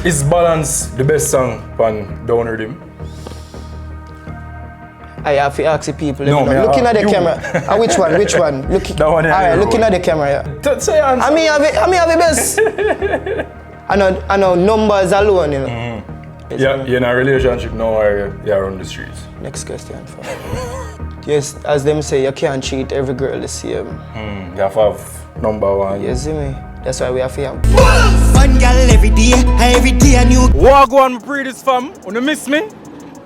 Is Balance the best song on Down Rhythm? I have to ask the people. No, looking at the camera. Which one? Which one? Looking. That one. Alright, looking at the camera. Yeah. Say answer. I mean, have the best. I know numbers alone, you know. Mm-hmm. Yeah, you're in a relationship now or you're on the streets? Next question. Yes, as them say, you can't treat every girl the same. You have to have number one. You see me? That's why we have to have one girl every day a new. Wagwan PreeDis fam, you miss me?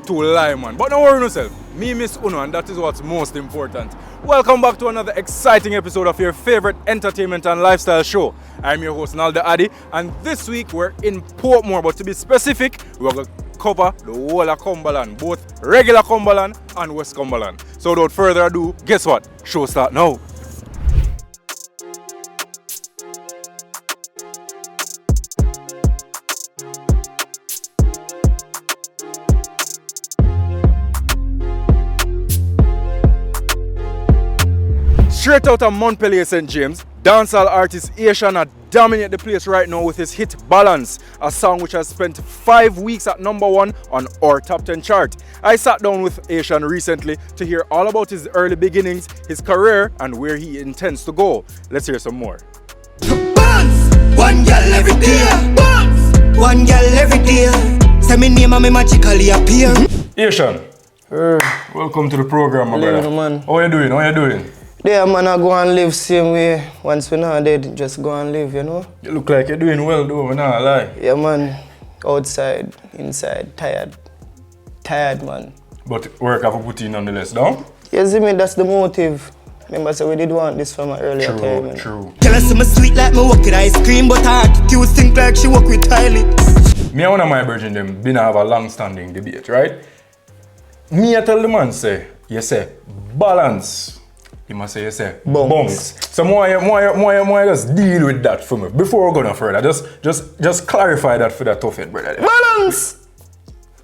Too lie man, but don't worry yourself. Me miss Uno and that is what's most important. Welcome back to another exciting episode of your favorite entertainment and lifestyle show. I'm your host Naldo Addi and this week we're in Portmore, but to be specific, we're going to cover the whole of Cumberland, both regular Cumberland and West Cumberland. So without further ado, guess what? Show start now. Straight out of Montpellier St. James, dancehall artist Ayetian dominate the place right now with his hit Balance, a song which has spent 5 weeks at #1 on our Top 10 chart. I sat down with Ayetian recently to hear all about his early beginnings, his career, and where he intends to go. Let's hear some more. Balance, one girl every day. Balance, one girl every day. Say me name and me magically appear. Ayetian, welcome to the program, my brother. Man. How you doing? How you doing? Yeah, man, I go and live same way. Once we're not dead, just go and live, you know? You look like you're doing well, though, I'm not lie. Yeah, man. Outside, inside, tired. Tired, man. But work have to put in nonetheless, no? You see me, that's the motive. Remember, so we did want this from an earlier time. Man. True. Tell us I'm sweet like me walk with ice cream, but her attitude think like she walk with toilet. Me and one of my virgin them been have a long-standing debate, right? Me I tell the man say, you say, balance. You must say, you say, bunks. So more just deal with that for me. Before we go no further, just clarify that for that tough head, brother. Balance!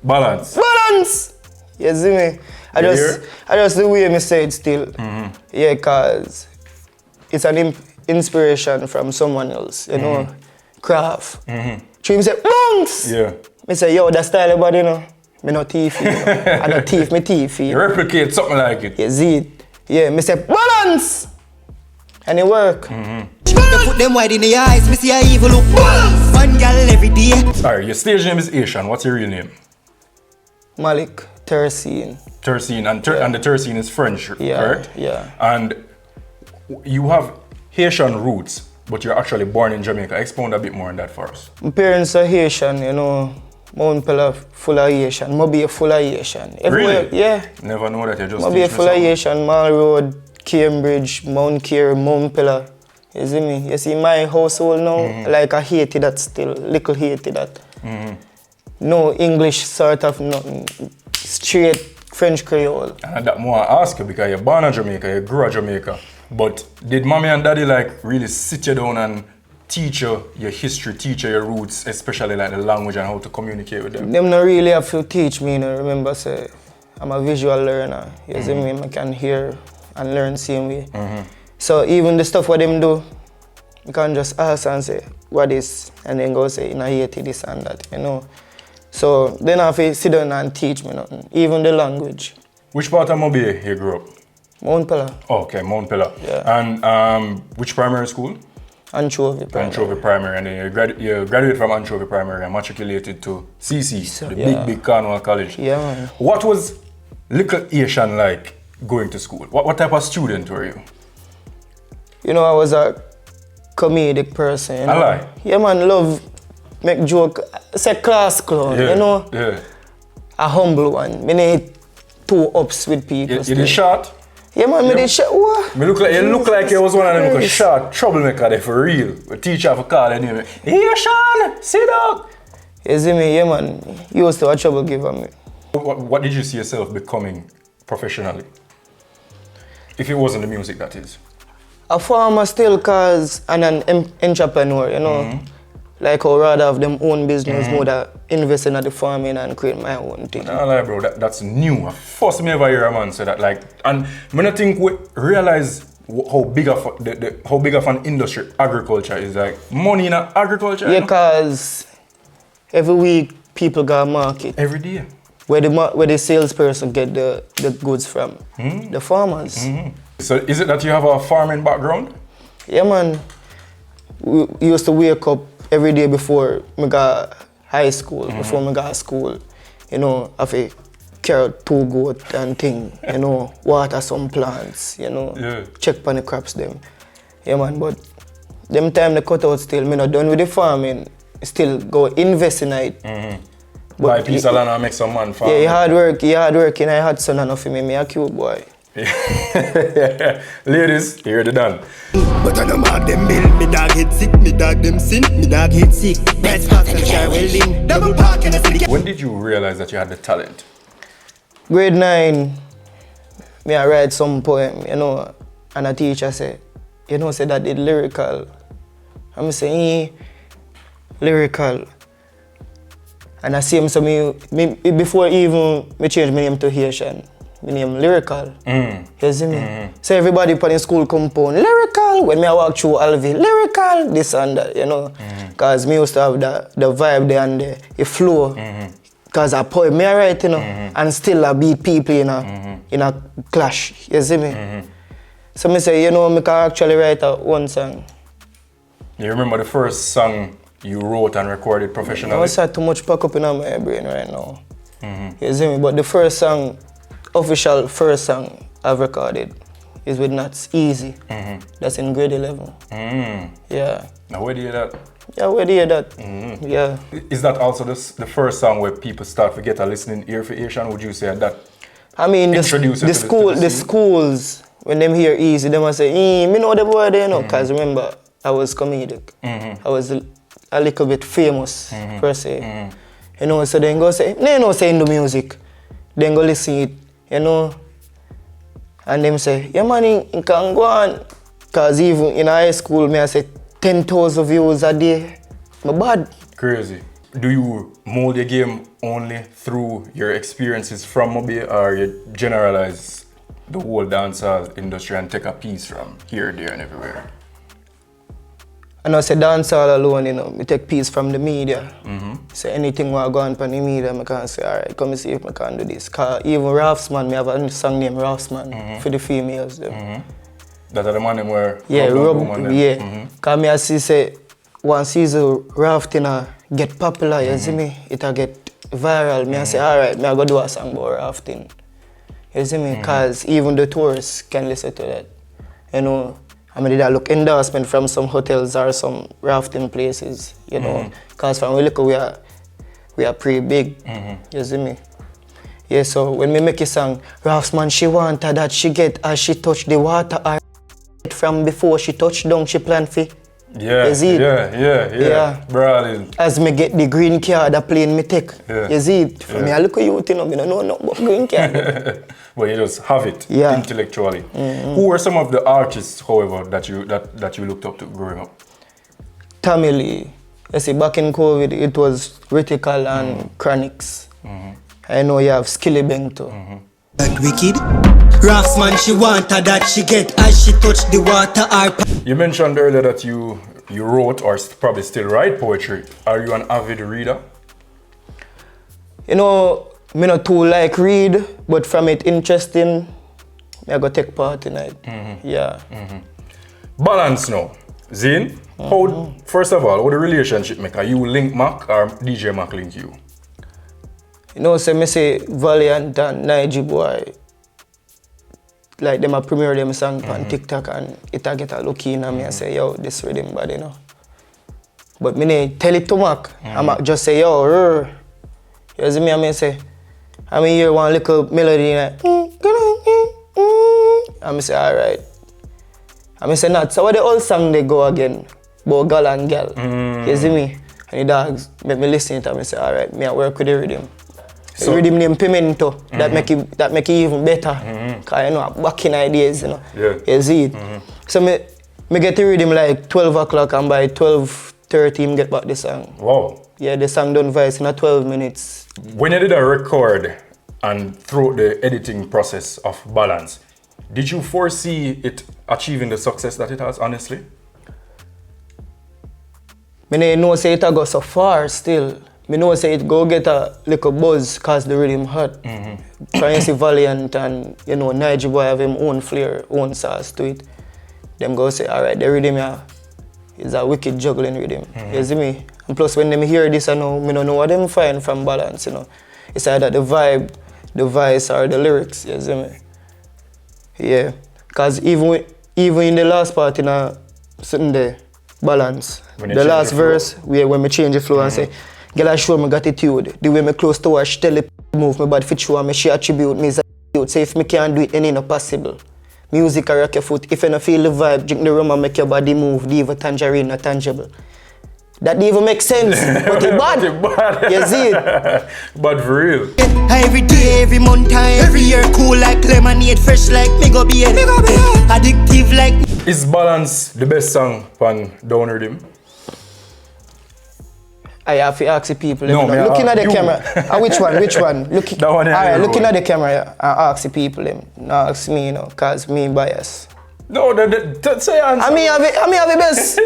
Balance. Balance! You see me? I just the way me say it still. Mm-hmm. Yeah, cause it's an inspiration from someone else, you know, craft. Mm-hmm. So you say, bunks! Yeah. Me say, yo, that style about, you know, me no thief, you know. I no thief, me thief, you You know. replicate something like it. You see it? Yeah, me say, balance! And it work. Mm-hmm. You put them wide in the eyes, me see a evil look. Balance! One girl every day. Sorry, your stage name is Ayetian. What's your real name? Malik Tercine. Tercine, and the Tercine is French, correct? Yeah. And you have Haitian roots, but you're actually born in Jamaica. Expound a bit more on that for us. My parents are Haitian, you know. Mount Pella full of Haitian. Moby full of Haitian. Everywhere, really? Yeah. Never know that you just Moby full of Haitian. Mall Road, Cambridge, Mount Care, Mount Pella. You see me? You see my household now, like a Haiti that still, little Haiti that. No English sort of nothing. Straight French Creole. And that more I ask you because you're born in Jamaica, you grew in Jamaica. But did mommy and daddy like really sit you down and teach you your history, teach you your roots, especially like the language and how to communicate with them? Them not really have to teach me, you know. Remember, say, I'm a visual learner. You see me? I can hear and learn same way. So even the stuff what them do, you can just ask and say, what is? And then go say, in Haiti, this and that, you know. So then I have to sit down and teach me nothing, even the language. Which part of Mobile you grew up? Mount Pella. Oh, okay, Mount Pella. Yeah. And which primary school? Anchovy Primary. Anchovy Primary, and then you graduated from Anchovy Primary and matriculated to CC, the big Cornwall College. Yeah, man. What was little Ayetian like going to school? What type of student were you? You know, I was a comedic person. You know? I lie. Yeah, man, love, make joke, say class clown, you know? Yeah. A humble one. Me need 2 ups with people. You did short? Yeah, man, me did short. What? You look like you was one of them short troublemaker there for real. The teacher for call and name. Hey, Sean, sit down. You see me, yeah, man. You used to a trouble giver me. What did you see yourself becoming professionally? If it wasn't the music, that is. A farmer still, cause and an entrepreneur, you know. Like how rather have them own business, more that invest in the farming and create my own thing. Nah, like, bro, that's new. First me ever hear a man say that. Like, and I don't think we realize how big of an industry agriculture is. Like money in agriculture. Yeah, cause Every week, people got a market. Every day? Where the salesperson get the goods from. The farmers. So is it that you have a farming background? Yeah, man. We used to wake up every day before we got high school, before we got school. You know, have to carry 2 goats and thing, you know, water some plants, you know, check on the crops them. Yeah, man, but them time the cut out still, me not done with the farming, still go invest in it. Buy a piece of land and make some man farm. Yeah, he hard work, and I had son enough for me a cute boy. Ladies, here they done. But I don't mark them bill. Me dog hit sick, me dog them sin. Me dog hit sick. That's fast and share welding. Double park in the city. When did you realize that you had the talent? Grade 9, me I write some poem, you know, and a teacher say, you know, say that it lyrical. I'm saying lyrical. And I see him, so me before even me change my name to Haitian, my name lyrical. You see me? So everybody put in school compound, lyrical. When me I walk through Alvi, lyrical, this and that, you know. Cause me used to have the vibe there and the flow. Cause I poem me I write, you know, and still I beat people in a clash. You see me? So me say, you know, me can actually write one song. You remember the first song you wrote and recorded professionally? I had too much pack up in my brain right now. You see me? But the first song, official first song I've recorded is with Nuts, Easy. That's in grade 11. Yeah. Now where do you hear that? Yeah, where do you hear that? Yeah. Is that also the first song where people start to get a listening ear for Asian? Would you say that? I mean, the schools, when them hear Easy, they must say, me know the boy there, you know, because remember, I was comedic. I was a little bit famous, per se. You know, so then go say, they know say in the music. Then go listen it, you know. And them say, yeah man, you can go on. Because even in high school, me I say 10,000 views a day. My bad. Crazy. Do you mold your game only through your experiences from Mobile, or you generalize the whole dancehall industry and take a piece from here, there, and everywhere? I know say dancehall alone, you know, I take piece from the media. So anything I go on from the media, I can say, alright, come and see if I can do this. Cause even Raftsman, I have a song named Raftsman for the females. That are the man where Cause me I see say one season rafting get popular, you see me? It'll get viral. Me I say, alright, me I go do a song about rafting. You see me? Cause even the tourists can listen to that. You know, I mean, did I look endorsement from some hotels or some rafting places, you know? Cause from we look we are pretty big. You see me? Yeah, so when we make a song, Raftsman, she wanted that she get as she touch the water or from before she touch down, she plan for. Yeah, Brawling. As me get the green card, the plane me take. You see it? For me, I look at you, you know, me don't know nothing about green card. But you just have it intellectually. Who were some of the artists, however, that you looked up to growing up? Tammy Lee. You see, back in COVID, it was Ritical and Chronics. I know you have Skilly Bang too. That wicked. Raftsman, she wanted that she get as she touch the water. You mentioned earlier that you wrote or probably still write poetry. Are you an avid reader? You know, me not too like read, but from it interesting, I go take part in it. Balance now. Zane, how, first of all, how the relationship make? Are you link Mac or DJ Mac link you? You know, so me say Valiant and Nige boy, like them a premiere them song on TikTok and it a get a look in and me and say, yo, this rhythm bad, you know. But me ne tell it to Mac, and Mac just say, yo, rrr. You see me and me say, I mean hear one little melody like, and me say, alright. And me say, not, so what the old song they go again, about girl and girl, you see me? And the dogs make me listen it and me say, alright, me I work with the rhythm. So, rhythm named Pimento, that make it even better. Cause you know, back in ideas, you know. You see it. So me get the rhythm like 12 o'clock and by 12:30 get back the song. Wow. Yeah, the song done voice in 12 minutes. When you did a record and through the editing process of Balance, did you foresee it achieving the success that it has, honestly? I know say it go so far still, me know say it go get a little buzz cause the rhythm hot. Try and see Valiant and you know Niger boy have him own flair, own sauce to it. Them go say, alright, the rhythm is a wicked juggling rhythm. You see me? And plus when them hear this I know me don't know what them find from Balance, you know. It's either the vibe, the voice or the lyrics, you see me? Yeah. Cause even in the last part in a certain day, Balance. The last verse when me change the flow and say, girl I show me gratitude. The way me close to her, she tell the move me bad fit show and me she attribute me as a youth. Say if me can't do it, then it's not possible. Music or rock your foot. If you don't feel the vibe, drink the rum and make your body move. Leave a tangerine not tangible. That didn't even make sense, but it bad. You see it? But for real. Every day, every month, every year, cool like lemonade, fresh like me go be addictive like. Is Balance the best song on Down Rhythm? I have to ask the people. No, looking at the camera. Which one? That one. Alright, looking at the camera, I ask the people them. Not ask me, you know, cause me bias. No, that's the answer. I mean, have the best.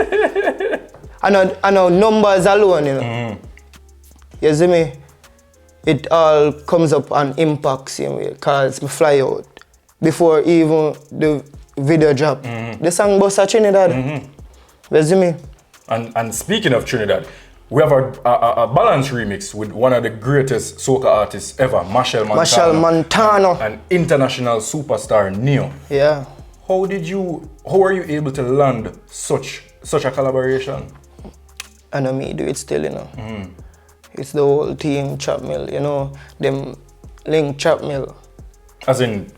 I know numbers alone, you know. You see me? It all comes up and impacts you, cause me fly out. Before even the video drop. The song bust a Trinidad. You see me? And speaking of Trinidad, we have a Balance remix with one of the greatest soca artists ever, Machel Montano. An international superstar, Neo. Yeah. How are you able to land such a collaboration? I know me do it still, you know. It's the whole team, Chop Mill, you know. Them link Chop Mill. As in?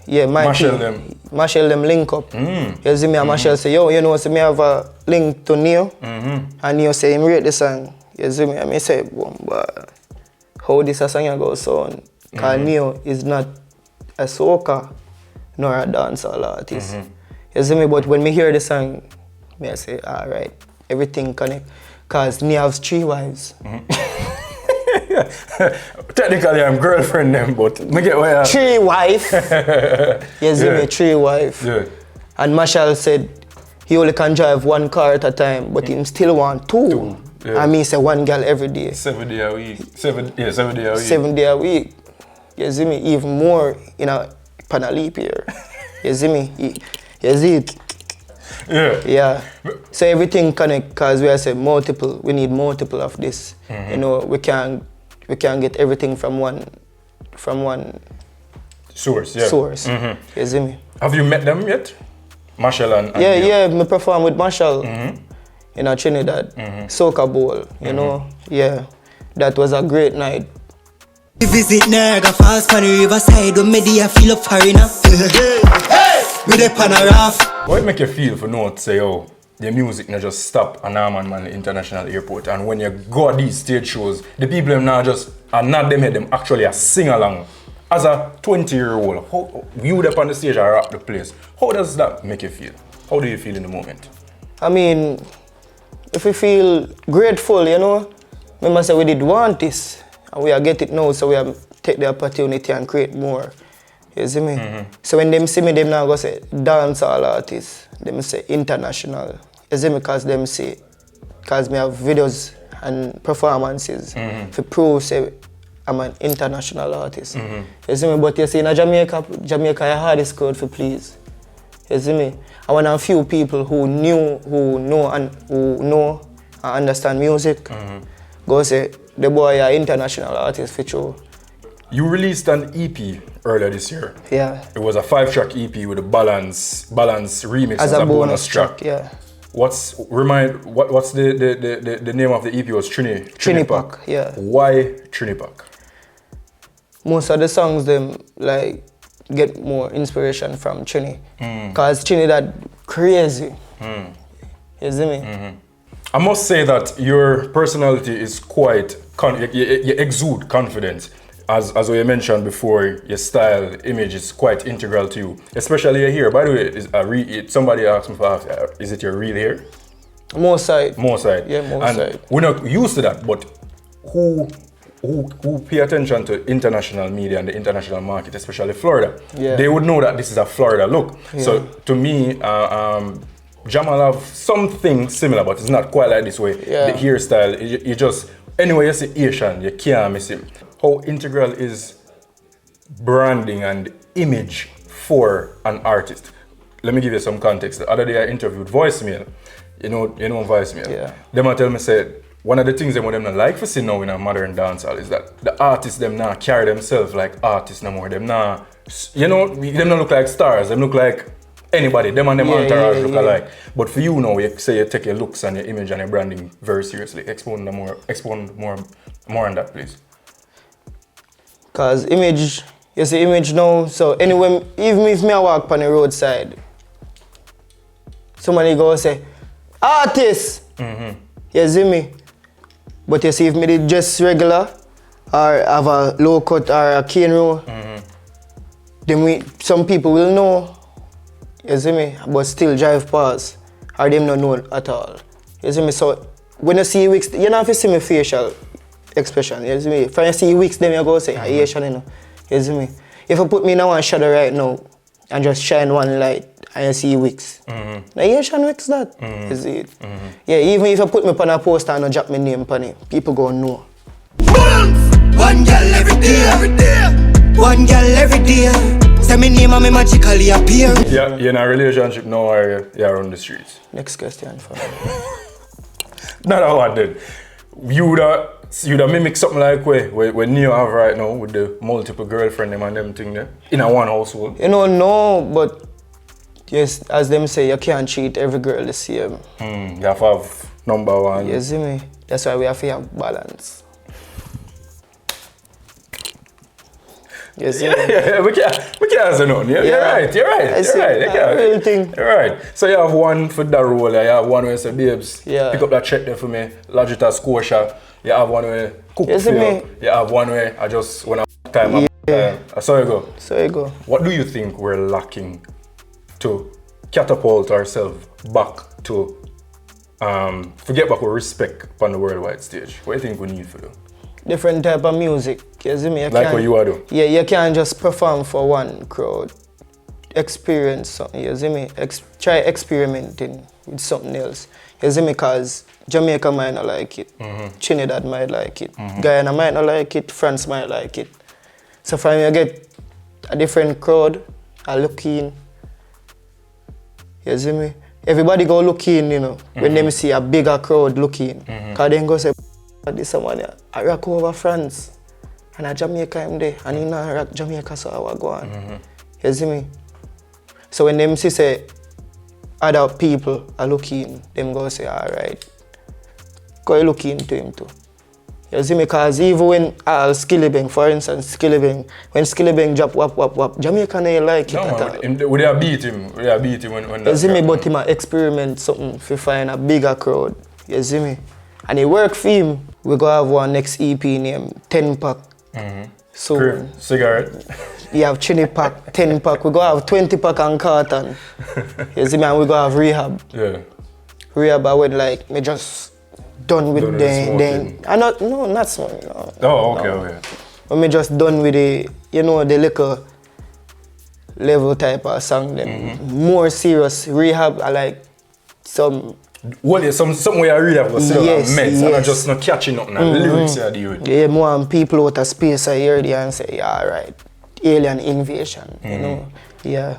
Yeah, my Machel team. Machel them link up. You see me and Machel say, yo, you know, so me have a link to Neo. And Neo say him rate the song. You see me? And me say, boom, but how this a song go sound? Cause Neo is not a soca nor a dancehall artist. You see me? But when me hear the song, me I say, alright, everything connect. Cause Neo has 3 wives. Technically, I'm girlfriend them, but me get where 3 wife. You see me? 3 wife. Yeah. And Machel said he only can drive 1 car at a time, but he still want 2. Yeah. And me say 1 girl every day. 7 days a week. 7 days a week. 7 days a week. You see me? Even more in a leap year. You see me? You see it? Yeah. So everything connect because we say multiple. We need multiple of this. You know, we can't get everything from one source. Yeah. Source. You see me? Have you met them yet? Machel and yeah. Me perform with Machel in Trinidad. Soca Bowl. You know. Yeah. That was a great night. Visit Niagara Falls on the riverside when media feel up foreigner. With a panorama. What it make you feel for know to say, oh, the music not just stop at Norman International Airport, and when you go at these stage shows, the people them now just are not them head them actually a sing along. As a 20-year-old, how you up on the stage or rock the place, how does that make you feel? How do you feel in the moment? I mean, if we feel grateful, you know, remember say we did want this, and we are get it now, so we have take the opportunity and create more. You see me? So when them see me, them now go say dancehall artists. Them say international. You see me? Because them say, because me have videos and performances to prove say I'm an international artist. You see me? But you see in Jamaica the hardest crowd for please. You see me? I want a few people who know and understand music. Go say the boy are international artist for sure. You released an EP earlier this year. Yeah. It was a 5-track EP with a balance remix as a bonus track. Yeah. What's the name of the EP was Trinipak. Yeah. Why Trinipak? Most of the songs them like get more inspiration from Trini. Cause Trinidad crazy. You see me? I must say that your personality is quite you exude confidence. As we mentioned before, your style, image is quite integral to you, especially your hair. By the way, somebody asked me is it your real hair? More side. More side. Yeah, more and side. We're not used to that, but who pay attention to international media and the international market, especially Florida, they would know that this is a Florida look. Yeah. So to me, Jamal have something similar, but it's not quite like this way. Yeah. The hairstyle, you just Anyway, you see Asian, you can't miss him. How integral is branding and image for an artist? Let me give you some context. The other day I interviewed Voicemail. You know Voicemail? Yeah. Them tell me say, one of the things them not like to see now in a modern dancehall is that the artists them now carry themselves like artists no more. Them now, them not look like stars. Them look like anybody. Them and them entourage look alike. But for you now, you say you take your looks and your image and your branding very seriously. Expound more on that, please. Cause image, you see image now. So anyway, even if me I walk on the roadside, somebody go say, artist. You see me? But you see, if me did just regular, or have a low cut or a cane row, then some people will know, you see me, but still drive past, or them not know at all. You see me? So when you see wigs, you don't have to see my facial expression, you see me? If you see wigs, then you go say, Asian, you know, you see me? If you put me in one shadow right now, and just shine one light, and you see wigs. Now Asian wigs that, you see it? Yeah, even if you put me on a poster and drop my name on it, people go know. One girl every day. One girl every day. Say me name and me magically appear. Yeah, you're in a relationship now or you're on the streets? Next question for me. Not how I did. You'd have mimic something like where Neo have right now with the multiple girlfriend and them thing there in a one household. You know, no, but yes, as them say, you can't treat every girl the same. You have to have number one. You see me? That's why we have to have balance. You see me? Yeah, we can't say nothing. You're right. Real thing. You're right. So you have one for that role, you have one where you say, babes, pick up that check there for me, lodge it at Scotia. You have one where cook for you. You have one where I just want to time. So you go. So you go. What do you think we're lacking to catapult ourselves back to forget back with respect on the worldwide stage? What do you think we need for do? Different type of music, you see me? Like what you are doing? Yeah, you can't just perform for one crowd. Experience something, you see me? Try experimenting with something else. You see me? Because Jamaica might not like it. Trinidad might like it. Guyana might not like it. France might like it. So for me, I get a different crowd, I look in. You see me? Everybody go look in, you know, when they see a bigger crowd looking. Because then go say, this someone I rock over France. And a Jamaica I'm there. And in a rock Jamaica, so I will go on. You see me? So when them see say other people are looking, them go say, alright, go look into him too. You see me? Because even when Skillibeng, for instance, when Skillibeng drop wap, Jamaica ain't like it at all. Would they beat him? When you see me? But him experiment something to find a bigger crowd. You see me? And it work for him. We go have one next EP named 10 Pack. So cigarette. You have chini pack, 10 pack. We go have 20 pack and carton. You see me? And we go have rehab. Yeah. Rehab, I went like me just done with not smoking. No. Oh, okay. When me just done with the the little level type of song then. More serious rehab. I like some. Well, yeah, something where I really have to sit down and meds and I'm just not catching nothing and lyrics I deal with. Yeah, more people out of space I hear there and say, yeah, alright, alien invasion, you know. Yeah.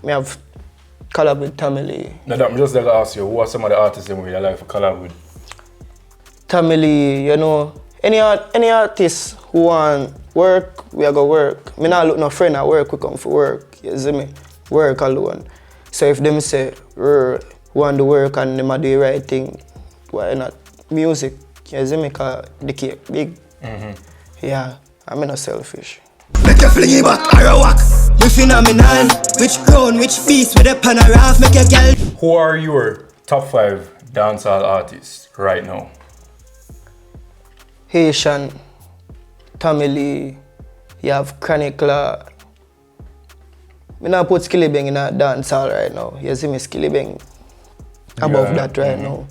Me have collab with Tamili. Now I'm just like to ask you, who are some of the artists in your life to collab with? Tamili, you know, any artist who want work, we are go work. Me not look no friend at work, we come for work, you see me? Work alone. So if them say, want to work and them do the right thing, why not? Music, you see me? Cause the cake big. Yeah, I'm not selfish. Make you fling it back, arrow walk. You phenomenal. Which crown, which beast with a panorama, make a girl. Who are your top 5 dancehall artists right now? Haitian, Tamili, you have Chronicler. Me not put Skillibeng in a dancehall right now. You see me? Skillibeng above that right now.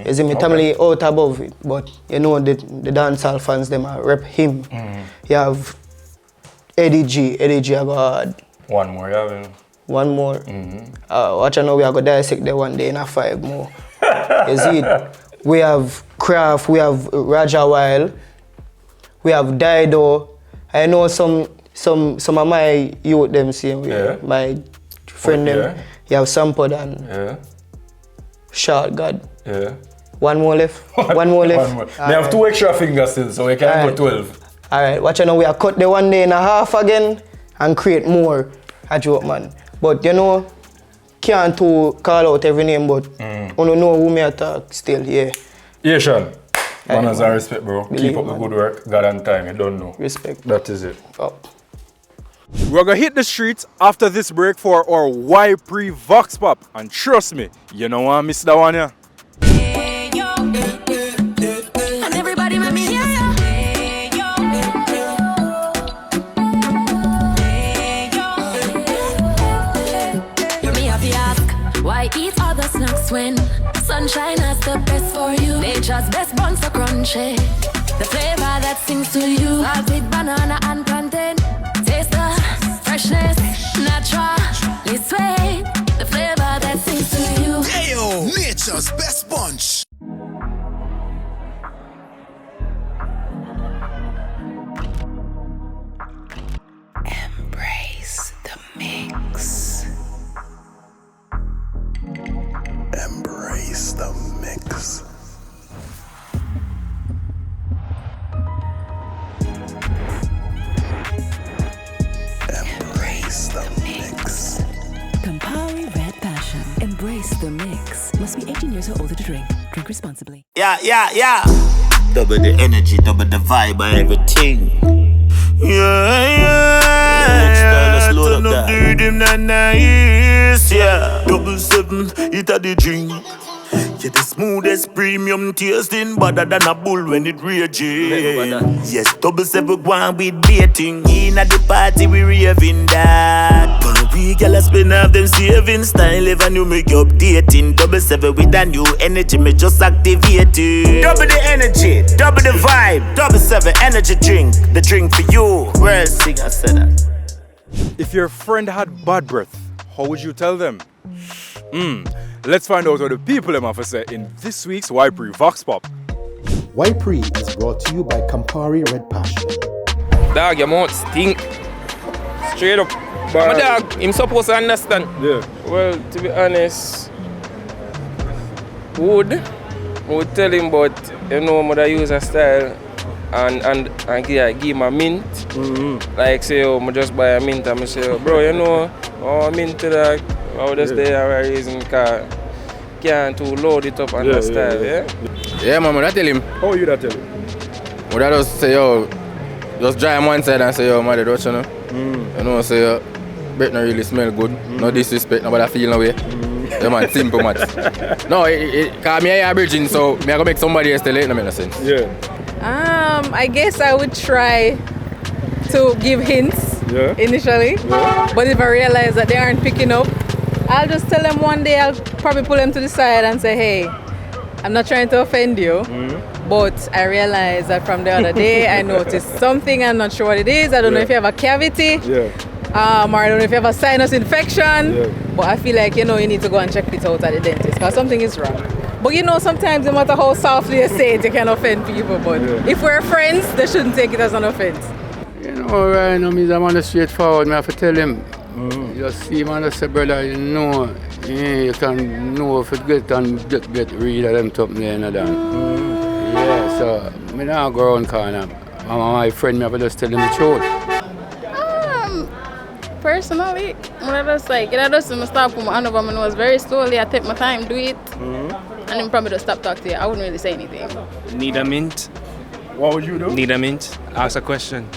You see me? Tamili out above it, but you know the dancehall fans them are rep him. You have Eddie G I go hard. One more, you have One more. Watch I know we are going to dissect the one day in a 5 more. You see it? we have Craft, we have Raja Wild, we have Dido. I know some of my youth them same way. Yeah. My friend them. You have Sampod and Short God. Yeah. One more left. One more left. They have 2 extra fingers still, so we can go 12. Alright, watch out now, we are cut the 1 day and a half again and create more. A joke, man. But you know, can't to call out every name, but you don't know who me attack still, yeah. Yeah, Sean. Manners and respect, bro. Believe, Keep up the good work. God and time, you don't know. Respect. That is it. Up. We're gonna hit the streets after this break for our YPree Vox Pop. And trust me, you don't want to miss that one, yeah. And everybody let me hear ya. Me have to ask, why eat other snacks when sunshine has the best for you? Nature's best buns so crunchy. The flavor that sings to you. Salted banana and plantain. Taste the freshness, naturally sweet. The flavor that sings to you. Ayo, nature's best bunch. Embrace the mix. Embrace the mix. Embrace the mix. Campari Red Passion. Embrace the mix. Must be 18 years or older to drink. Drink responsibly. Yeah. Double the energy, double the vibe, and everything. Let's load up that. Yeah. 777, it a the drink. Yeah, the smoothest premium tasting, better than a bull when it raging. Yes, 777 one with baiting. In at the party we raving that. But we gyal spend half them saving style. If a new make updating. 777 with a new energy, me just activate it. Double the energy, double the vibe. 777 energy drink, the drink for you. World singer said that. If your friend had bad breath, how would you tell them? Let's find out what the people them have to say in this week's YPree Vox Pop. YPree is brought to you by Campari Red Passion. Dog, your mouth stink. Straight up. But my dog, him supposed to understand. Yeah. Well, to be honest, would tell him, but you know, mother use a style and give him a mint. Like say, I just buy a mint and I say, bro, you know, mint to that. I would just stay a reason car. Can't to load it up on the style, yeah? Man, I tell him. How are you that tell him? Would I just say, yo, just dry him one side and say, yo, mother, don't you know? You know, say, yo, bread not really smell good. No disrespect, nobody feel no way. Yeah, man, simple much. No, cause me a virgin, so me I go make somebody else tell it, no make no sense. Yeah. I guess I would try to give hints initially. Yeah. But if I realize that they aren't picking up, I'll just tell them one day, I'll probably pull them to the side and say, hey, I'm not trying to offend you, but I realized that from the other day I noticed something, I'm not sure what it is. I don't know if you have a cavity, or I don't know if you have a sinus infection, but I feel like, you know, you need to go and check it out at the dentist because something is wrong. But you know, sometimes no matter how softly you say it, you can offend people, but if we're friends, they shouldn't take it as an offense. You know, right now, I'm on the straightforward, I have to tell him. You see him and I say, brother, you know, you can know if it get rid of them top there and that. Yeah, so I don't go around corner. My friend, I have to just tell him the truth. Personally, when I just like, I just start put my hand over my nose very slowly, I take my time, do it, and then probably just stop talking to you. I wouldn't really say anything. Need a mint? What would you do? Need a mint? Ask a question.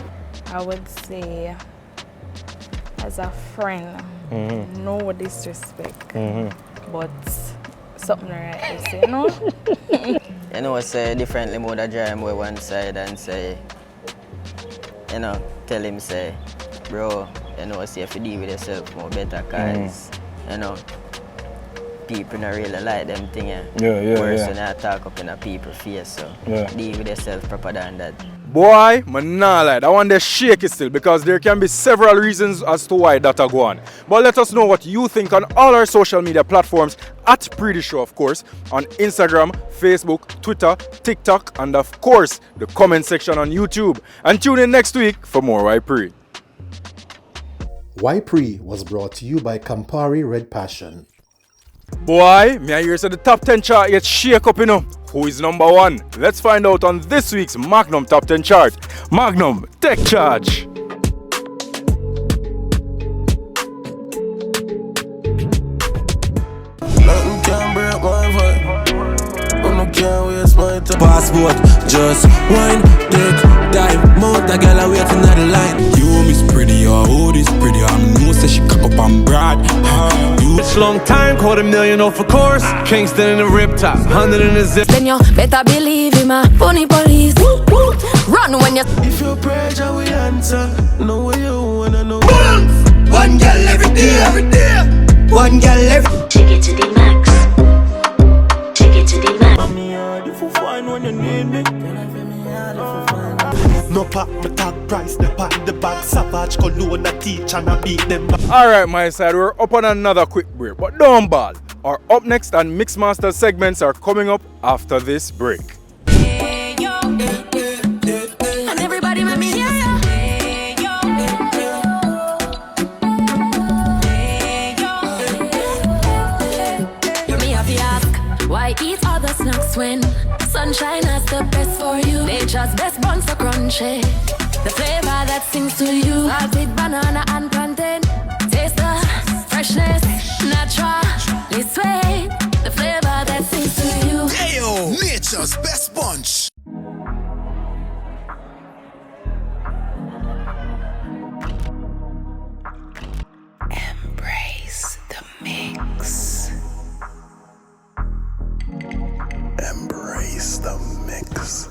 I would say, as a friend, no disrespect, but something right, you say, no? You know, say differently more than dry him with one side and say, you know, tell him, say, bro, you know, see if you deal with yourself more better, cause, you know, people don't really like them things. Worse when you talk up in a people's face, so deal with yourself proper than that. Boy, man nah lie, that one they shaky still because there can be several reasons as to why that go on. But let us know what you think on all our social media platforms at PreeDis Show, of course, on Instagram, Facebook, Twitter, TikTok, and of course, the comment section on YouTube. And tune in next week for more YPree. YPree was brought to you by Campari Red Passion. Boy, me I hear say the top 10 chart gets shake up, you know. Who is number one? Let's find out on this week's Magnum Top 10 Chart. Magnum, take charge. Nothing can break my vibe. I can't waste my time. Passport, just wine, take time. Mount a girl waiting at the line. You miss pretty or who this pretty? I'm new, say she cock up and broad. It's long time, called $1 million off a course. Kingston in the rip top, 100 in the zip. Then you better believe him, funny police. Run when you. If your pressure we answer, know where you wanna know. One girl every day. One girl every. Take it to the max. Take it to the max. I'm here if you find when you need me. No pack my tag price, the pack the bag. Savage cologne a teach and I beat them. Alright, my side, we're up on another quick break, but don't ball. Our Up Next and Mixmaster segments are coming up after this break. And everybody let me hear ya. Me have to ask, why eat other snacks when sunshine has the best for you? Nature's best buns so crunchy. The flavor that sings to you. Salted banana and plantain. Taste the freshness, naturally sweet. The flavor that sings to you. Ayo, nature's best bunch. Embrace the mix. Embrace the mix.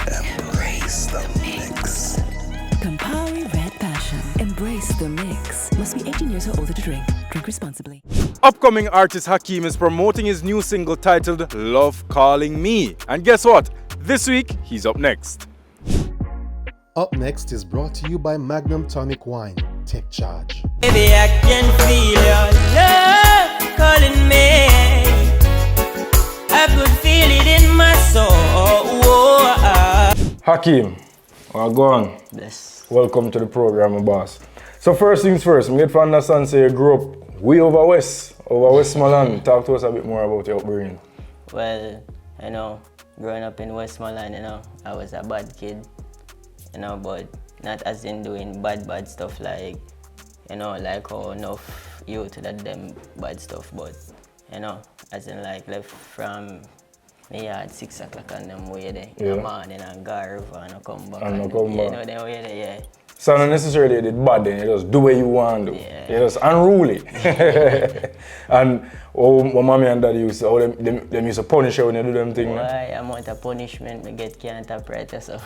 Embrace the mix. Campari Red Passion. Embrace the mix. Must be 18 years or older to drink. Drink responsibly. Upcoming artist Hakeem is promoting his new single titled Love Calling Me. And guess what? This week, he's up next. Up Next is brought to you by Magnum Tonic Wine. Take charge. Baby, I can feel your love calling me. I could feel it in my soul. Hakeem, go on. Bless. Welcome to the program, boss. So first things first, me to understand say you grew up way over Westmoreland. Talk to us a bit more about your upbringing. Well, you know, growing up in Westmoreland, you know, I was a bad kid, you know, but not as in doing bad stuff like, you know, like how enough youth that them bad stuff, but, you know, as in like left from me at 6 o'clock and them way there in the morning and go river and I come back. And come back. You know, them way there, yeah. So not necessarily you did bad then, you just do what you want to do. Yeah. You just unruly. And what mommy and daddy used to, them used to punish you when you do them things. Why amount of punishment me get can't interpret so.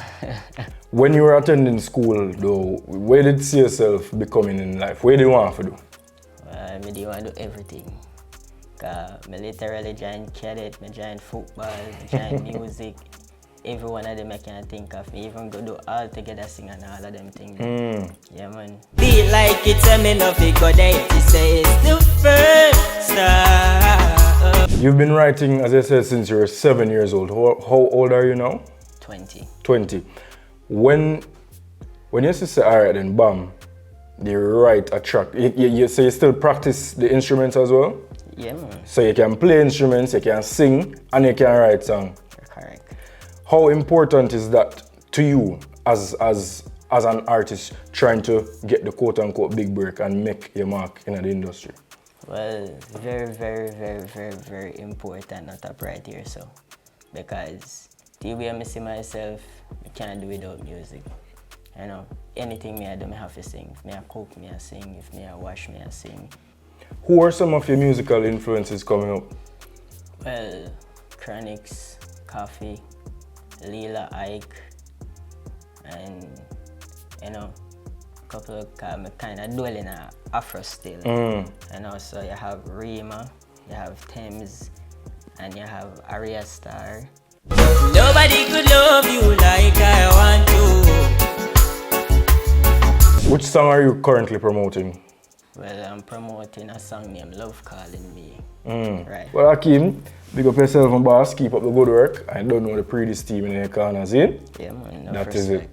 When you were attending school though, where did you see yourself becoming in life? Where do you want to do? I do want to do everything. I literally joined cadet, I joined football, I joined music. Every one of them I can think of. Me even go do all together sing and all of them things. Yeah, man. Feel like it's a man of it, God, you say it's the first step. You've been writing, as I said, since you were 7 years old. How old are you now? 20. 20. When you say, all right, then bam, you write a track. So you still practice the instruments as well? Yeah, man. So you can play instruments, you can sing, and you can write songs. Correct. How important is that to you as an artist trying to get the quote-unquote big break and make your mark in the industry? Well, very, very, very, very, very important not up right here, so. Because the way I see myself, I can't do without music. You know, anything me I do, I have to sing. If me I cook, me I sing. If me I wash, me I sing. Who are some of your musical influences coming up? Well, Chronix, Coffee, Lila, Ike, and you know, a couple of kind of dwell in a Afro still. And also you have Rima, you have Thames, and you have Aria Star. Nobody could love you like I want to. Which song are you currently promoting? Well, I'm promoting a song named Love Calling Me. Right. Well, Hakeem, big up yourself and boss, keep up the good work. I don't know the PreeDis team in the corners, eh? Yeah, man, That is it.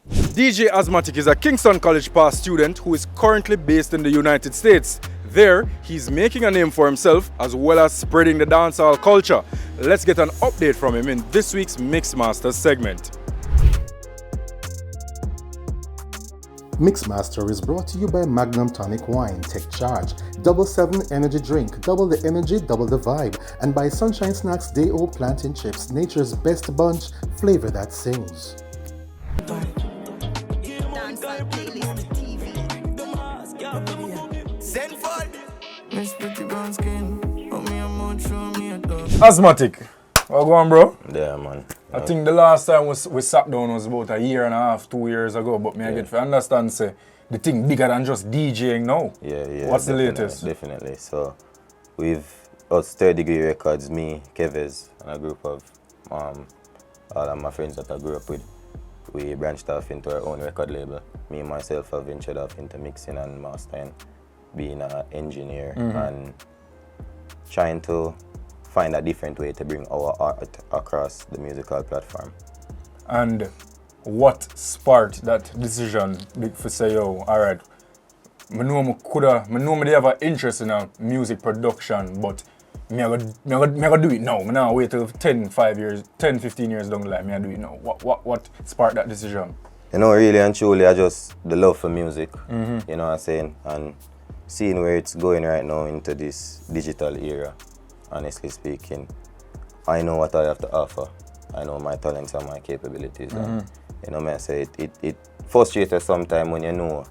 DJ Azmatic is a Kingston College Pass student who is currently based in the United States. There, he's making a name for himself as well as spreading the dancehall culture. Let's get an update from him in this week's Mixmasters segment. Mixmaster is brought to you by Magnum Tonic Wine, Take Charge, Double 7 Energy Drink, double the energy, double the vibe, and by Sunshine Snacks Day Old Plantain Chips, nature's best bunch, flavor that sings. Azmatic, what go on, bro? Yeah, man. I think the last time we sat down was about a year and a half, 2 years ago, but I get to understand, say, the thing bigger than just DJing now. Yeah. What's the latest? Definitely. So, we've us Third Degree Records, me, Kevez, and a group of all of my friends that I grew up with. We branched off into our own record label. Me and myself have ventured off into mixing and mastering, being an engineer and trying to find a different way to bring our art across the musical platform. And what sparked that decision for say, yo, alright, I know I have an interest in music production, but I gotta do it now. I not wait till 10, 15 years down the line, I do it now. What sparked that decision? You know, really and truly, I just the love for music, you know what I'm saying? And seeing where it's going right now into this digital era, honestly speaking, I know what I have to offer. I know my talents and my capabilities. And, you know, I say it frustrates us sometimes when you know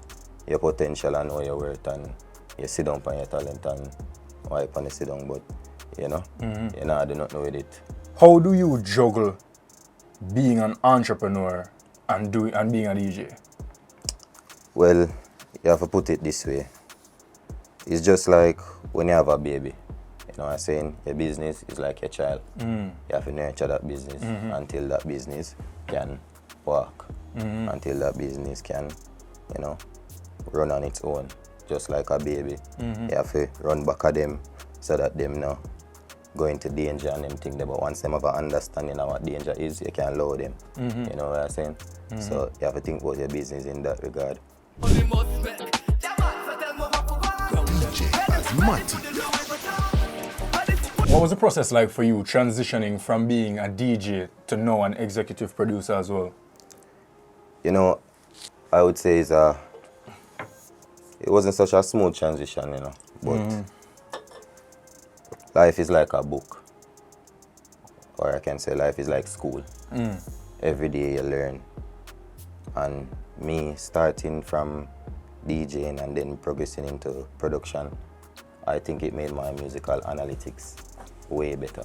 your potential and know your worth and you sit down on your talent and wipe on the sit down, but you know, you know, I do not know with it. How do you juggle being an entrepreneur and being a DJ? Well, you have to put it this way. It's just like when you have a baby. You know what I'm saying? Your business is like your child. You have to nurture that business until that business can walk. Until that business can, you know, run on its own. Just like a baby. You have to run back at them so that them know go into danger and them think about once them have an understanding of what danger is, you can allow them. You know what I'm saying? So you have to think about your business in that regard. What was the process like for you transitioning from being a DJ to now an executive producer as well? You know, I would say it wasn't such a smooth transition, you know, but life is like a book, or I can say life is like school. Every day you learn, and me starting from DJing and then progressing into production, I think it made my musical analytics way better.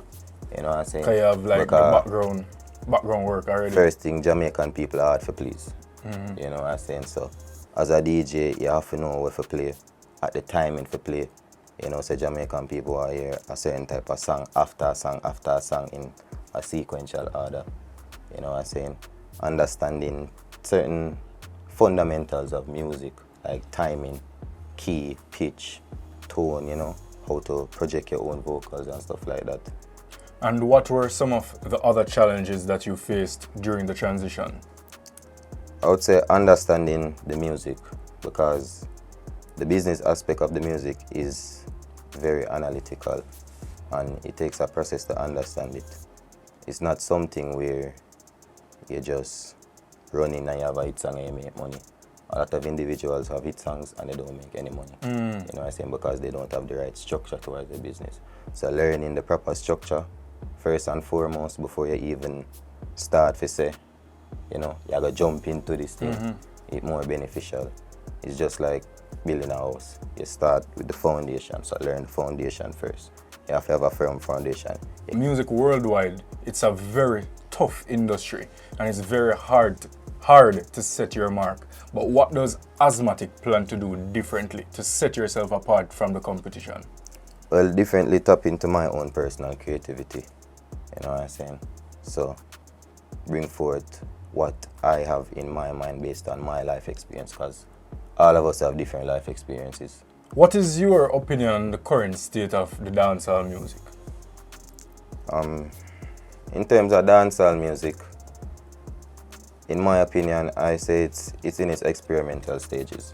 You know what I'm saying? Because you have like the background work already. First thing, Jamaican people are hard to please. You know what I'm saying? So as a DJ, you have to know where to play, at the timing to play. You know, so Jamaican people are here a certain type of song after song after song in a sequential order. You know what I'm saying? Understanding certain fundamentals of music, like timing, key, pitch, tone, you know, how to project your own vocals and stuff like that. And what were some of the other challenges that you faced during the transition? I would say understanding the music, because the business aspect of the music is very analytical and it takes a process to understand it. It's not something where you just run in and you have a hit song and you make money. A lot of individuals have hit songs and they don't make any money. You know what I'm saying? Because they don't have the right structure towards the business. So learning the proper structure first and foremost before you even start to say, you know, you gotta jump into this thing. It's more beneficial. It's just like building a house. You start with the foundation, so learn the foundation first. You have to have a firm foundation. Music worldwide, it's a very tough industry and it's very hard to set your mark. But what does Azmatic plan to do differently to set yourself apart from the competition? Well, differently tap into my own personal creativity. You know what I'm saying? So, bring forth what I have in my mind based on my life experience, because all of us have different life experiences. What is your opinion on the current state of the dancehall music? In terms of dancehall music, in my opinion, I say it's in its experimental stages.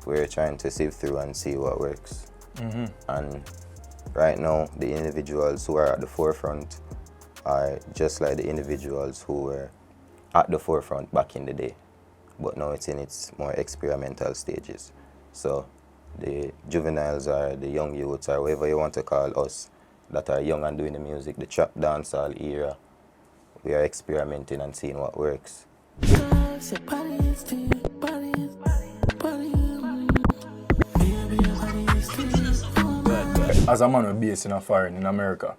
We're trying to sift through and see what works. And right now, the individuals who are at the forefront are just like the individuals who were at the forefront back in the day. But now it's in its more experimental stages. So the juveniles or the young youths or whatever you want to call us that are young and doing the music, the trap dancehall era, we are experimenting and seeing what works. As a man with base in a foreign, in America,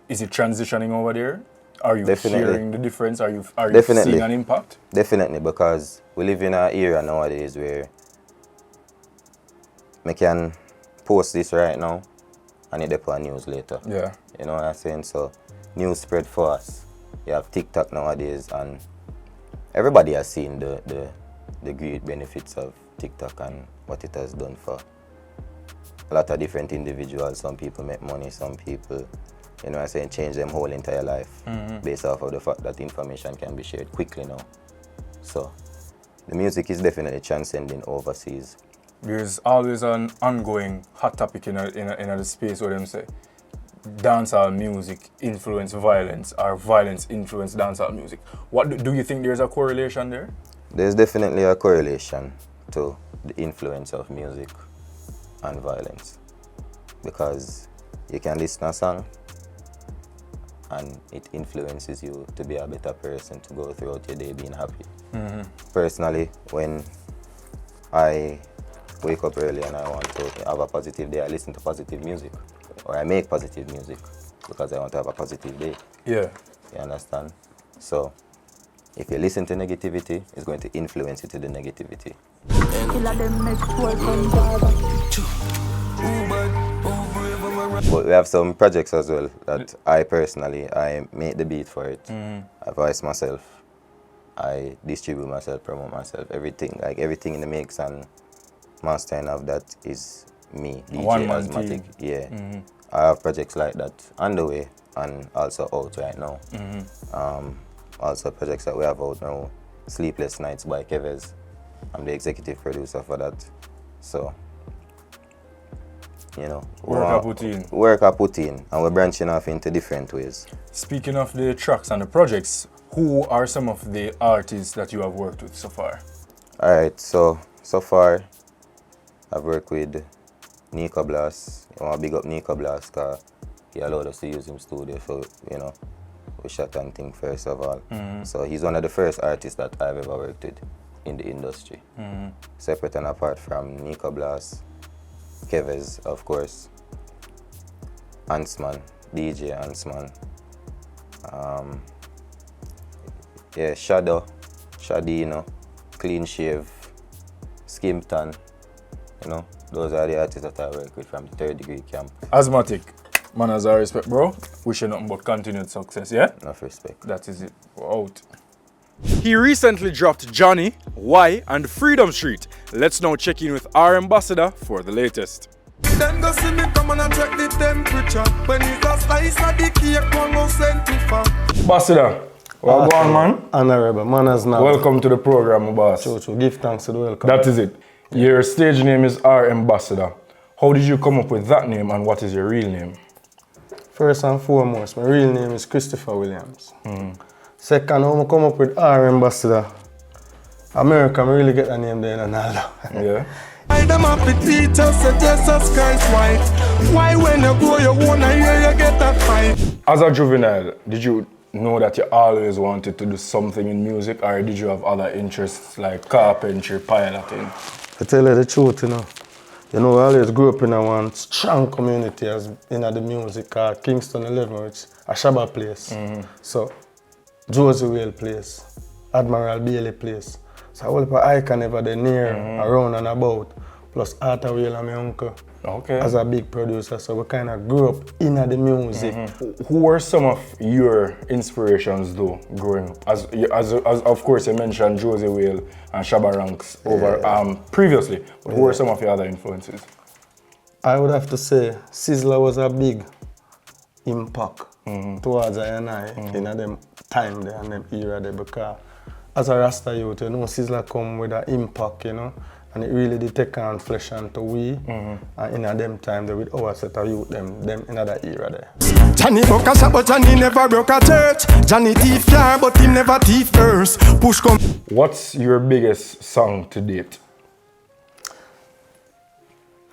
is it transitioning over there? Are you Definitely. hearing the difference? Are you Definitely. seeing an impact? Definitely, because we live in an era nowadays where I can post this right now and it depends on news later. Yeah. You know what I'm saying? So news spread fast. You have TikTok nowadays and everybody has seen the great benefits of TikTok and what it has done for a lot of different individuals. Some people make money, some people, you know what I'm saying, change them whole entire life based off of the fact that information can be shared quickly now. So the music is definitely transcending overseas. There's always an ongoing hot topic in the space where them say dancehall music influence violence or violence influence dancehall music. What do you think there's a correlation there? There's definitely a correlation to the influence of music and violence, because you can listen to a song and it influences you to be a better person, to go throughout your day being happy. Personally, when I wake up early and I want to have a positive day, I listen to positive music, or I make positive music because I want to have a positive day. Yeah. You understand? So if you listen to negativity, it's going to influence you to the negativity. But we have some projects as well that I personally, I make the beat for it. I voice myself, I distribute myself, promote myself, everything, like everything in the mix and mastering of that is me, DJ Azmatic. Yeah. I have projects like that on the way and also out right now. Also projects that we have out now, Sleepless Nights by Kevez. I'm the executive producer for that. So, you know, work I put in, and we're branching off into different ways. Speaking of the tracks and the projects, who are some of the artists that you have worked with so far? Alright, so far I've worked with Nico Blast. I want to big up Nico Blast because he allowed us to use his studio, so you know, we shot and think first of all. So he's one of the first artists that I've ever worked with in the industry. Separate and apart from Nico Blast, Kevez, of course, Antsman, DJ Antsman, yeah, Shadino, Clean Shave, Skimpton, you know, those are the artists that I work with from the Third Degree camp. Azmatic, man has our respect, bro. Wish you nothing but continued success, yeah? Enough respect. That is it. We're out. He recently dropped Johnny, Y, and Freedom Street. Let's now check in with our ambassador for the latest. Then go see me come and check the temperature. When it's a slice of the cake, one go send to far. Ambassador, well go on, man. Honorable, manners now. Welcome to the program, boss. True. Give thanks to the welcome. That is it. Your stage name is our ambassador. How did you come up with that name and what is your real name? First and foremost, my real name is Christopher Williams. Second, how I come up with our ambassador. America, I really get the name there in Naldo. Yeah. I them happy teachers say Jesus Christ white. Why when you go you wanna hear you get a fight? As a juvenile, did you know that you always wanted to do something in music, or did you have other interests like carpentry, piloting? To tell you the truth, I always grew up in one strong community as in the music, Kingston 11, which is a Shabba place. So, Josie Whale place, Admiral Bailey place. So I will put icon over there near, around and about, plus Arthur Whale and my uncle. as a big producer, so we kind of grew up in the music. Who were some of your inspirations though, growing up? As of course you mentioned Josie Whale and Shabba Ranks previously, but who were some of your other influences? I would have to say Sizzla was a big impact towards I and I in them time there and them era there, because as a Rasta youth, you know, Sizzla come with an impact, you know, and it really did take on flesh onto we, and in them time there with our set of youth, them in that era there. Johnny broke a shop, but Johnny never broke a church. Johnny thief car, but he never thief purse. Push come. What's your biggest song to date?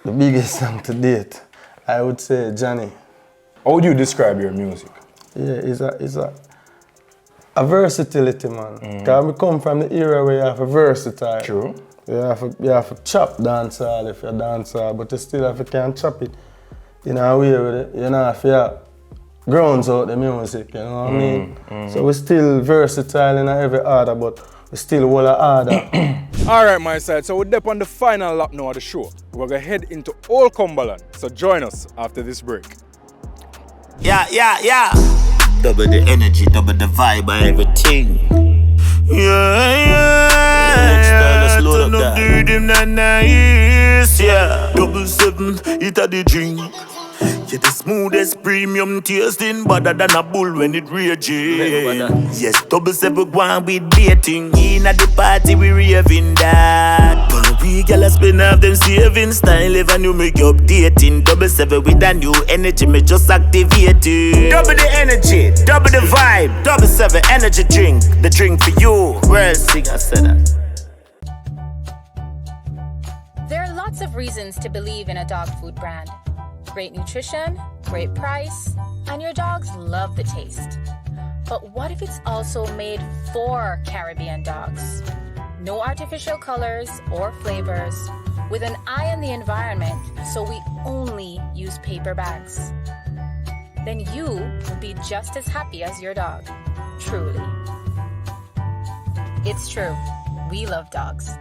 The biggest song to date, I would say Johnny. How would you describe your music? Yeah, it's a versatility, man. Because we come from the era where you have a versatile. True. You have to chop dancehall if you're dancehall, but you still have to can chop it in a way with it. You know, if you grounds out the music, you know what I mean? So we're still versatile in every order, but we still hold a order. Alright, my side, so we're up on the final lap now of the show. We're gonna head into Old Cumberland, so join us after this break. Yeah. Double the energy, double the vibe, and everything. Yeah. Turn up the rhythm, nice. Yeah. 7, it a the drink. Yeah, the smoothest premium tasting, better than a bull when it rages. Yes, 7 going with baiting. In at the party, we raving that. But we gyal spin off them saving style. If I new make updating. 7 with a new energy, me just activate it. Double the energy, double the vibe. 7 energy drink, the drink for you. World singer said that. There are lots of reasons to believe in a dog food brand. Great nutrition, great price, and your dogs love the taste. But what if it's also made for Caribbean dogs? No artificial colors or flavors, with an eye on the environment, so we only use paper bags. Then you will be just as happy as your dog, truly. It's true, we love dogs.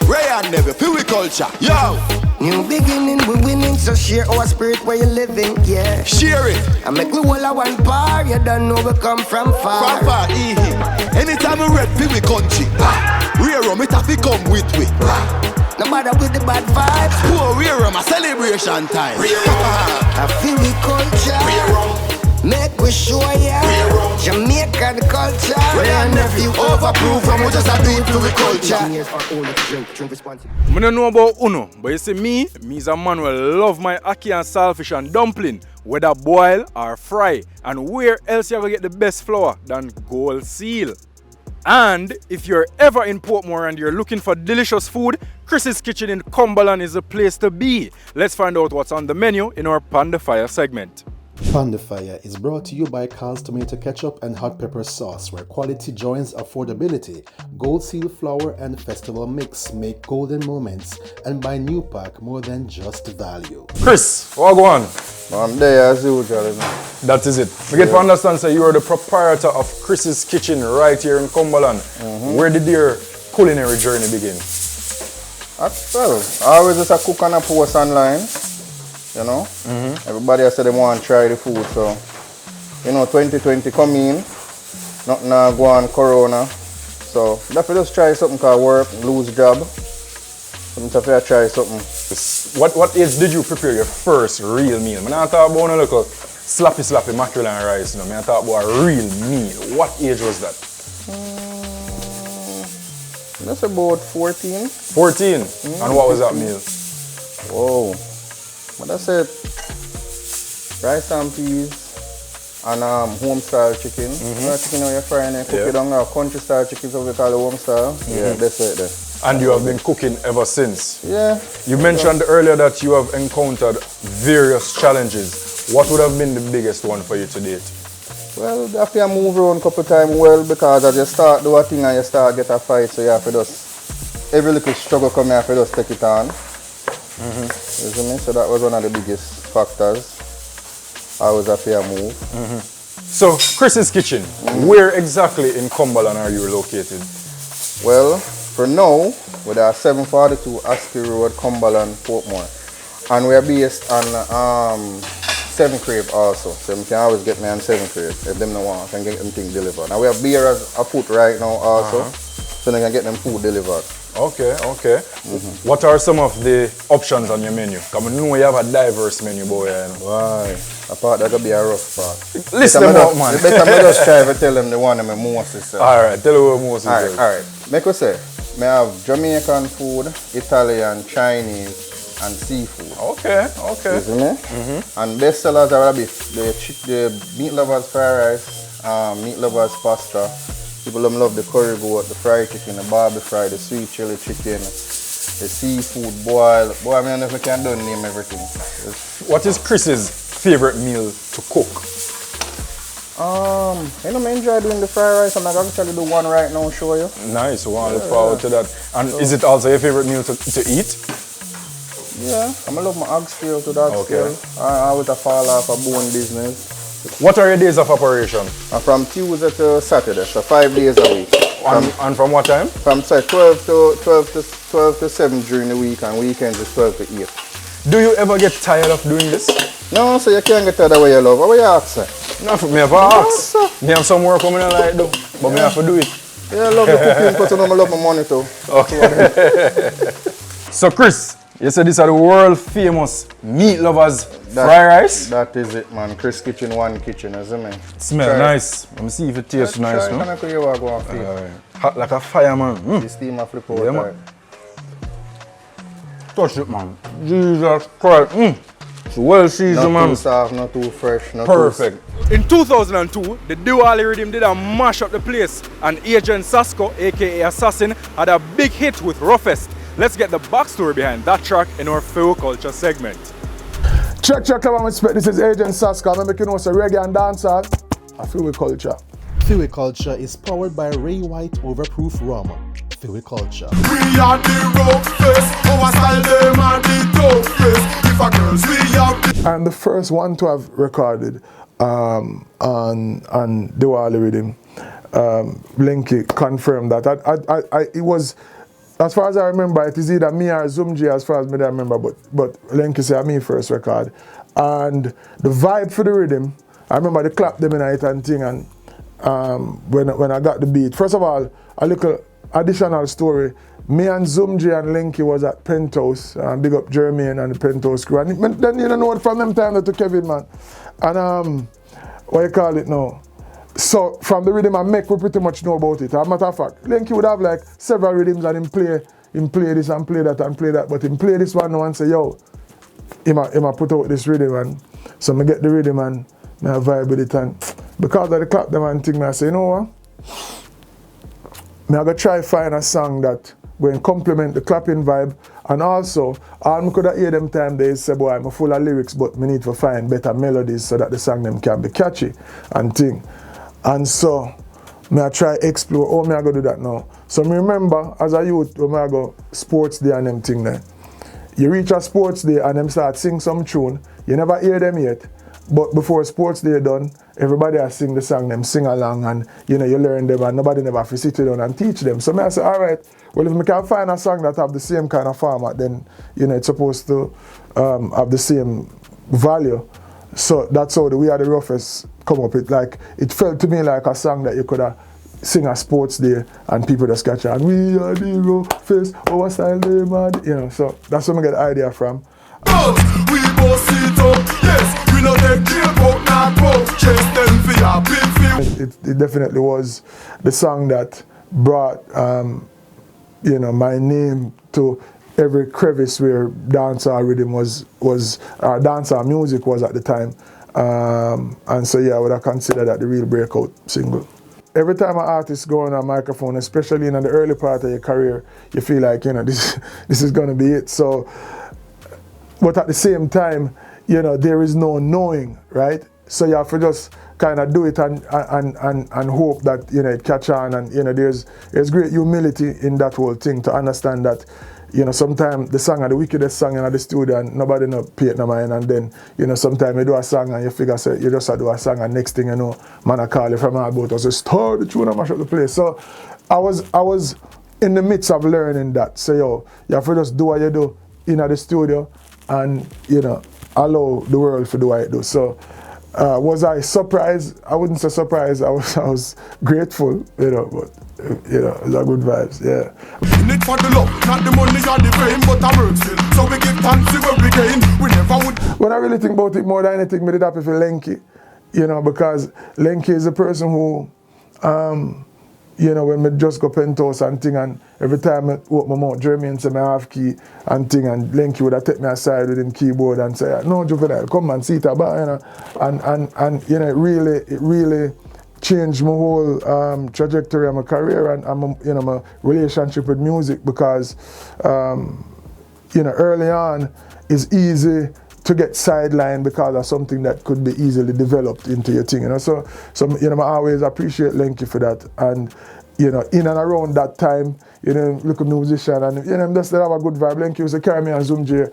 Ray and Never, feel we culture, yo! New beginning, we winning, so share our spirit where you living, yeah. Share it. I make we all a one bar, you don't know we come from far. From far, anytime we red, feel we country. Rare rum, it have to come with we. No matter with the bad vibes. Poor rare rum, a celebration time. I feel we culture. Rare rum. Make we show ya Jamaican culture. Ray and Nephew overproof, and we just a do it for the culture. I don't know about Uno, but you see me's a man who love my ackee and saltfish and dumpling, whether boil or fry. And where else you gonna get the best flour than Gold Seal? And if you're ever in Portmore and you're looking for delicious food, Chris's Kitchen in Cumberland is the place to be. Let's find out what's on the menu in our Pan the Fyah segment. Pan the Fyah is brought to you by Carl's Tomato Ketchup and Hot Pepper Sauce, where quality joins affordability. Gold Seal Flour and Festival Mix make golden moments, and by New Pack more than just value. Chris, what go on? I'm there as usual. That is it. We get to understand, so you are the proprietor of Chris's Kitchen right here in Cumberland. Where did your culinary journey begin? Well, I always just a cook and a post online. You know, everybody has said they want to try the food, so 2020 come in, nothing go on corona, so definitely just try something called work, lose job. Something to try something. What age did you prepare your first real meal? I'm not talking about a little slappy mackerel and rice, you know. I'm talking about a real meal. What age was that? That's about 14. 14? And what was that meal? Whoa. But I said rice and peas and home style chicken. Chicken you're frying and cook it on country style chicken, so we call it home style. Yeah, that's it there. And you have been cooking ever since? Yeah. You mentioned earlier that you have encountered various challenges. What would have been the biggest one for you to date? Well, you have to move around a couple of times because as you start do a thing and you start get a fight, so you have to just, every little struggle come, you have to just take it on. You see me? So that was one of the biggest factors. I was happy to move. So, Chris's Kitchen, where exactly in Cumberland are you located? Well, For now, we are 742 Askew Road, Cumberland, Portmore. And we are based on 7 Crave also. So you can always get me on 7 Crave. If them no want, can get them thing delivered. Now we have beers afoot right now also. So they can get them food delivered. Okay. What are some of the options on your menu? Because we know you have a diverse menu, boy. You know. Why? Apart that could be a rough part. Listen them out, man. You better me just try to tell them the one them most is. Alright, tell them what most is. Alright. Make us say, I have Jamaican food, Italian, Chinese, and seafood. Okay. You see me? And best sellers are the meat lovers fried rice, meat lovers pasta. People love the curry goat, the fried chicken, the barbecue fry, the sweet chili chicken, the seafood boil. Boy, I mean, if I can don't name everything. What is Chris's favorite meal to cook? I enjoy doing the fried rice. I'm going to actually do one right now and show you. Nice, I want to look forward to that. And is it also your favorite meal to eat? Yeah, I love my oxtail to that scale. I always fall off a bone business. What are your days of operation? From Tuesday to Saturday, so 5 days a week. And from what time? From 12 to 7 during the week, and weekends is 12 to 8. Do you ever get tired of doing this? No, so you can't get tired of what you love. What you ask, sir? No, me have to ask. Me have some work coming in like do, but me have to do it. Yeah, I love the cooking because I love my money too. Okay. So Chris, you said these are the world famous meat lovers fried rice? That is it, man. Chris Kitchen, one kitchen, isn't it? Smell nice. Let me see if it tastes nice. Try, No? can I go and feel? Hot like a fire, man. The steam a flip out. Yeah, man. Touch it, man. Jesus Christ. It's well seasoned, man. Not too soft, not too fresh, not perfect. Too... In 2002, the Diwali rhythm did a mash up the place, and Agent Sasco, aka Assassin, had a big hit with Roughest. Let's get the backstory behind that track in our Fyah Culture segment. Check, come on, respect. This is Agent Sasco. I'm making us a reggae and dancehall. A Fyah Culture. Fyah Culture is powered by Ray White Overproof Rum. Fyah Culture. We are the roughest, our style them are the toughest. If a girls we are the... I'm the first one to have recorded on Diwali rhythm. Linky confirmed that. It was, as far as I remember, it is either me or Zumji as far as I remember, but Linky said me first record. And the vibe for the rhythm, I remember they clapped them in it and thing, and when I got the beat. First of all, a little additional story. Me and Zumji and Linky was at Penthouse, big up Jermaine and the Penthouse crew. And then you know from them time to Kevin, man. And what you call it now? So from the rhythm I make, we pretty much know about it. As a matter of fact, Linky would have like several rhythms and him play this and play that and play that. But him play this one now and say, yo, him put out this rhythm, and so I get the rhythm and I vibe with it, and because of the clap them and thing, I say, you know what? I gotta try find a song that will complement the clapping vibe, and also all I could hear them time they say, boy, I'm full of lyrics, but me need to find better melodies so that the song them can be catchy and thing. And so I try explore how I go do that now. So me remember as a youth when I go sports day and them thing there. You reach a sports day and them start sing some tune, you never hear them yet. But before sports day done, everybody has sing the song, them sing along, and you know you learn them, and nobody never have to sit down and teach them. So I say, all right, well if I can find a song that have the same kind of format, then you know it's supposed to have the same value. So that's how the We Are the Roughest come up. It felt to me like a song that you could have sing a sports day and people just catch on. We are the roughest, our style they mad, you know. So that's where I get the idea from. We both sit up, yes, we know they care about not broke, chase them for your big It definitely was the song that brought you know, my name to every crevice where dancehall rhythm was dancehall music was at the time. And so yeah, I would have considered that the real breakout single. Every time an artist go on a microphone, especially in the early part of your career, you feel like, you know, this is gonna be it. So, but at the same time, you know, there is no knowing, right? So you have to just kind of do it and hope that, you know, it catch on, and you know, there's great humility in that whole thing to understand that, you know, sometimes the song are the wickedest song in the studio and nobody no pay it no mind, and then, you know, sometimes you do a song and you figure say you just do a song and next thing you know, man I call you from our boat, I say start the tune and mash up the place. So I was in the midst of learning that, so yo, you have to just do what you do in the studio and, you know, allow the world to do what it do. So, was I surprised? I wouldn't say surprised, I was grateful, you know, but, you know, it's a good vibes, yeah. In it for the love, not the money or the fame, but I work still. So we give thanks to what we gain. We never would. When I really think about it more than anything, I did happy for Lenky, you know, because Lenky is a person who, you know, when I just go penthouse and thing, and every time I open my mouth, Jeremy say I have key and thing, and Lenky would have take me aside with him keyboard and say, no, Juvenile, come and see it about, you know, and you know, it really changed my whole trajectory of my career and you know, my relationship with music, because you know, early on it's easy to get sidelined because of something that could be easily developed into your thing, you know. So you know, I always appreciate Lenky for that. And you know, in and around that time, you know, look a musician and you know, just have a good vibe. Lenky used to carry me and Zoom J,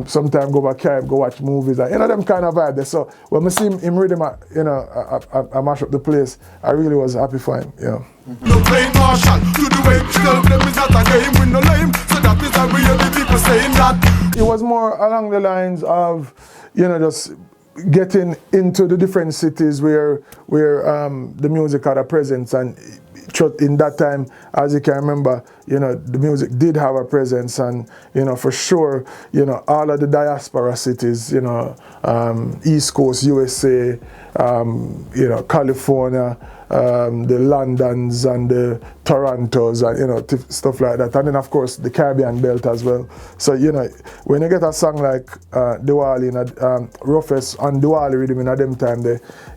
sometimes go back Carib, go watch movies, and you know, them kind of vibe there. So when I see him rhythm, you know, I mash up the place, I really was happy for him, you know. No playing Marshall, to the way, tell them it's not a game with no lame. So that is how we hear the people saying that. It was more along the lines of, you know, just getting into the different cities where the music had a presence, and in that time, as you can remember, you know, the music did have a presence, and you know, for sure, you know, all of the diaspora cities, you know, East Coast USA, you know, California, the Londons and the Torontos, and you know, stuff like that, and then of course the Caribbean belt as well. So you know, when you get a song like Diwali, Roughest and Diwali rhythm in them time,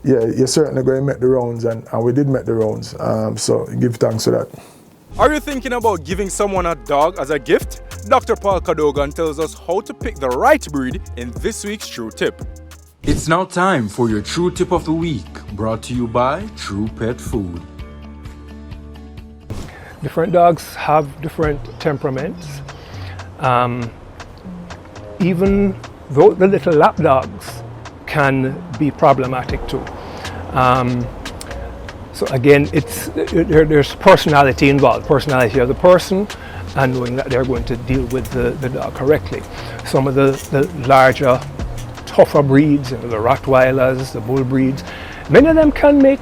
you're certainly going to make the rounds, and we did make the rounds. So give thanks for that. Are you thinking about giving someone a dog as a gift? Dr. Paul Cadogan tells us how to pick the right breed in this week's True Tip. It's now time for your True Tip of the Week, brought to you by True Pet Food. Different dogs have different temperaments. Even though the little lap dogs can be problematic too. So again, there's personality involved, personality of the person, and knowing that they're going to deal with the dog correctly. Some of the larger, tougher breeds, you know, the Rottweilers, the bull breeds, many of them can make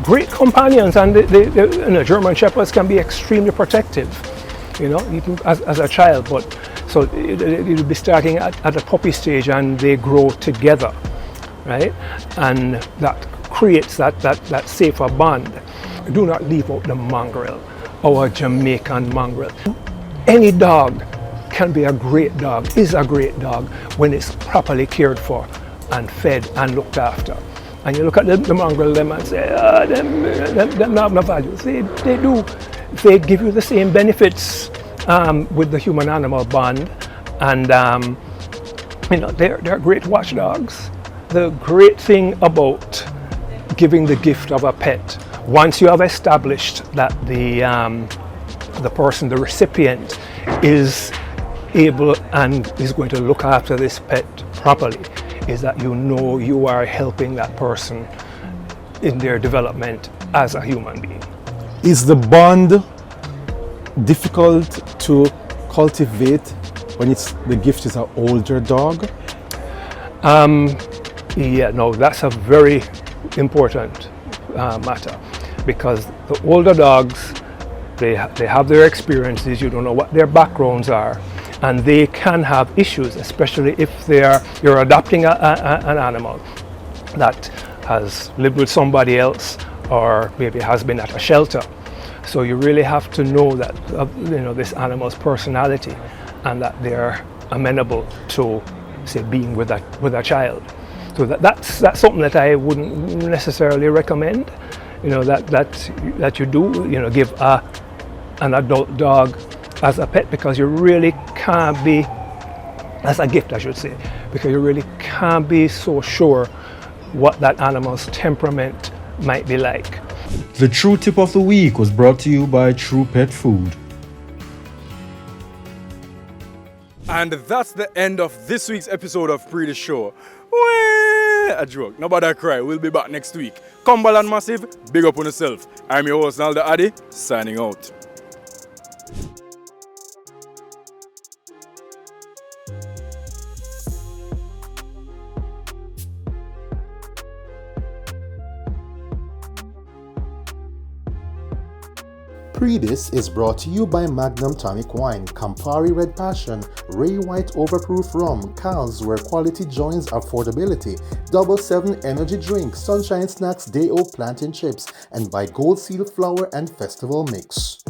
great companions, and you know, German Shepherds can be extremely protective, you know, even as a child. But so it'll be starting at a puppy stage, and they grow together, right? And that creates that safer bond. Do not leave out the mongrel, our Jamaican mongrel. Any dog can be a great dog, is a great dog when it's properly cared for and fed and looked after. And you look at the mongrel them and say, them have no value. They do. They give you the same benefits with the human-animal bond, and you know, they're great watchdogs. The great thing about giving the gift of a pet, once you have established that the person, the recipient, is able and is going to look after this pet properly, is that you know you are helping that person in their development as a human being. Is the bond difficult to cultivate when the gift is an older dog? Yeah, no, that's a very important matter, because the older dogs, they have their experiences, you don't know what their backgrounds are, and they can have issues, especially if you're adopting an animal that has lived with somebody else or maybe has been at a shelter. So you really have to know that you know, this animal's personality, and that they're amenable to, say, being with a child. So that's something that I wouldn't necessarily recommend. You know, that you do, you know, give an adult dog as a pet, because you really can't be, as a gift I should say, because you really can't be so sure what that animal's temperament might be like. The True Tip of the Week was brought to you by True Pet Food. And that's the end of this week's episode of Pree Dis Show. A joke, nobody cry, we'll be back next week. Cumberland Massive, big up on yourself. I'm your host Naldo Addi, signing out. PreeDis is brought to you by Magnum Tonic Wine, Campari Red Passion, Ray White Overproof Rum, Cal's where quality joins affordability, 7 Energy Drink, Sunshine Snacks Day-O Plantain Chips, and by Gold Seal Flour and Festival Mix.